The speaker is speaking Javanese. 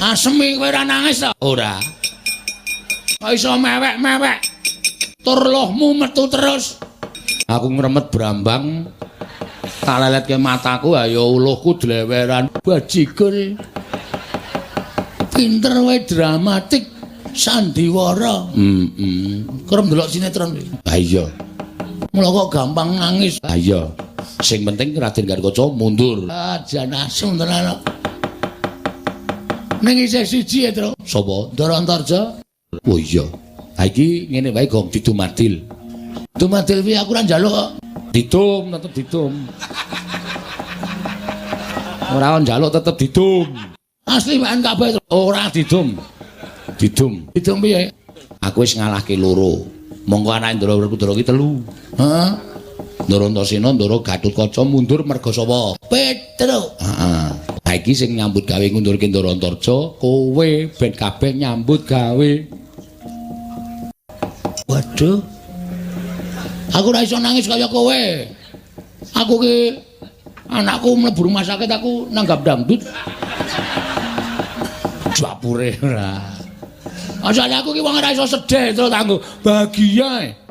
Asemi kowe ora nangis ta? Ora. Kok iso mewek-mewek. Tur lohmu metu terus. Aku ngremet brambang. Kaleletke mataku ayo uluhku dleweran bajigul. Pinter wae dramatik sandiwara. Kerep ndelok sinetron. Ha iya. Mula kok gampang nangis. Ha iya. Sing penting Raden Garkaca mundur. Jan asu tenan. Ning isih siji ya, Tru. Sapa? Ndara Antarja. Oh iya. Ha iki ngene wae gong didumadil. Dumadil piye aku ora njaluk kok. Didum tetep didum. Ora njaluk tetep didum. Asli wae kabeh ora didum. Didum. Didum piye? Aku wis ngalahke loro. Monggo anake Ndara Werkudara ki telu. Heeh. Ndara Antasena, Ndara Gatotkaca mundur merga sapa? Petruk. Heeh. Ha iki sing nyambut gawe ngundurke Ndara Antarja, kowe ben kabeh nyambut gawe. Waduh. Aku ora iso nangis kaya kowe. Aku ki anakku mlebu rumah sakit aku nanggap dangdut. Jwapure ora. Asale aku ki wong ora iso sedih terus tanggo bahagia.